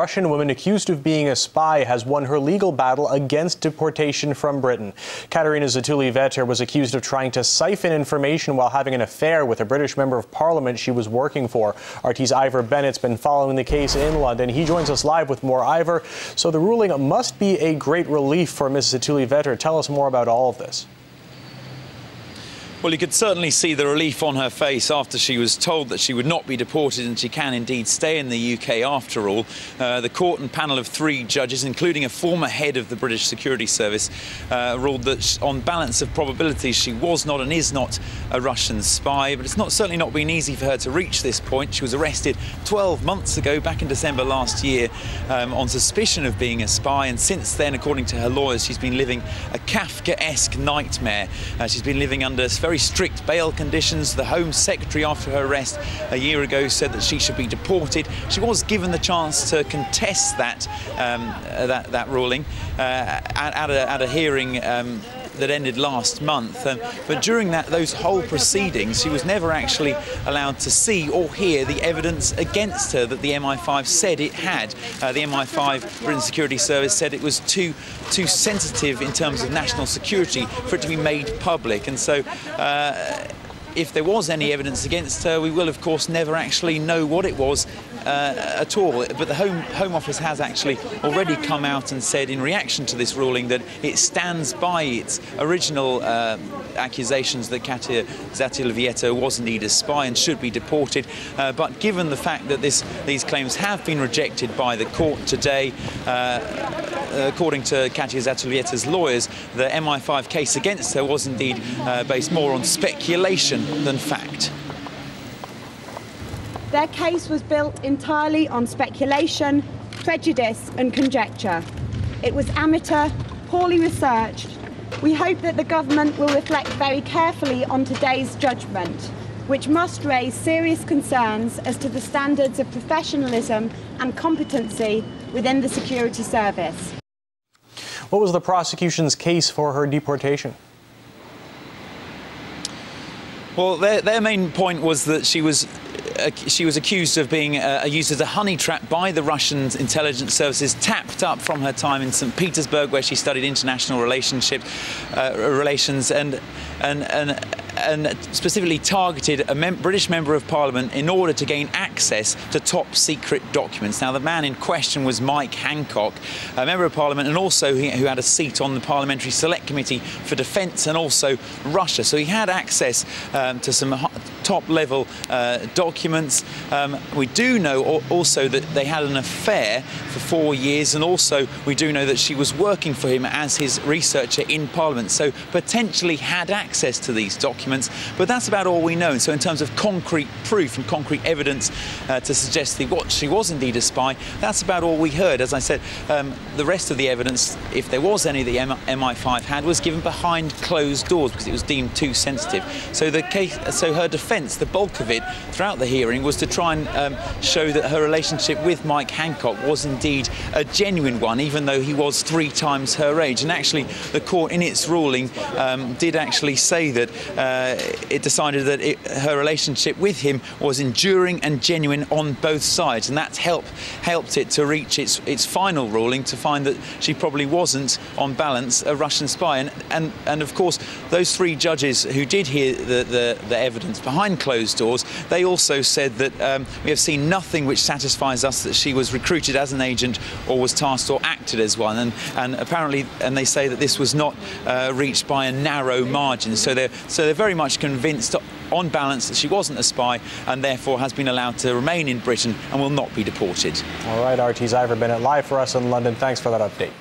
Russian woman accused of being a spy has won her legal battle against deportation from Britain. Katerina Zatuli-Vetter was accused of trying to siphon information while having an affair with a British member of parliament she was working for. RT's Ivor Bennett's been following the case in London. He joins us live with more. Ivor, so the ruling must be a great relief for Ms. Zatuli-Vetter. Tell us more about all of this. Well, you could certainly see the relief on her face after she was told that she would not be deported and she can indeed stay in the UK after all. The court and panel of 3 judges, including a former head of the British Security Service, ruled that on balance of probabilities she was not and is not a Russian spy. But it's certainly not been easy for her to reach this point. She was arrested 12 months ago, back in December last year, on suspicion of being a spy. And since then, according to her lawyers, she's been living a Kafkaesque nightmare. She's been living under very strict bail conditions. The Home Secretary, after her arrest a year ago, said that she should be deported. She was given the chance to contest that ruling at a hearing that ended last month. But during those whole proceedings, she was never actually allowed to see or hear the evidence against her that the MI5 said it had. The MI5, Britain's Security Service, said it was too sensitive in terms of national security for it to be made public. And so if there was any evidence against her, we will, of course, never actually know what it was at all. But the Home Office has actually already come out and said, in reaction to this ruling, that it stands by its original accusations that Katerina Zatuli-Vetter was indeed a spy and should be deported. But given the fact that these claims have been rejected by the court today, according to Katerina Zatuli-Vetter's lawyers, the MI5 case against her was indeed based more on speculation than fact. Their case was built entirely on speculation, prejudice and conjecture. It was amateur, poorly researched. We hope that the government will reflect very carefully on today's judgment, which must raise serious concerns as to the standards of professionalism and competency within the security service. What was the prosecution's case for her deportation? Well, their main point was that she was accused of being used as a honey trap by the Russian intelligence services, tapped up from her time in St. Petersburg, where she studied international relations, and specifically targeted a British member of Parliament in order to gain access to top secret documents. Now, the man in question was Mike Hancock, a member of Parliament, and also who had a seat on the Parliamentary Select Committee for Defence and also Russia. So he had access to some top-level documents. We do know also that they had an affair for 4 years, and also we do know that she was working for him as his researcher in Parliament, so potentially had access to these documents. But that's about all we know. So in terms of concrete proof and concrete evidence to suggest that she was indeed a spy, that's about all we heard. As I said, the rest of the evidence, if there was any the MI5 had, was given behind closed doors because it was deemed too sensitive. So her defence, the bulk of it throughout the hearing, was to try and show that her relationship with Mike Hancock was indeed a genuine one, even though he was 3 times her age. And actually, the court, in its ruling, did actually say that it decided that her relationship with him was enduring and genuine on both sides, and that helped it to reach its final ruling, to find that she probably wasn't, on balance, a Russian spy. And of course, those 3 judges who did hear the evidence behind closed doors, they also said that we have seen nothing which satisfies us that she was recruited as an agent or was tasked or acted as one. And apparently, and they say that this was not reached by a narrow margin. So they're very much convinced, on balance, that she wasn't a spy and therefore has been allowed to remain in Britain and will not be deported. All right, RT's Ivor Bennett live for us in London. Thanks for that update.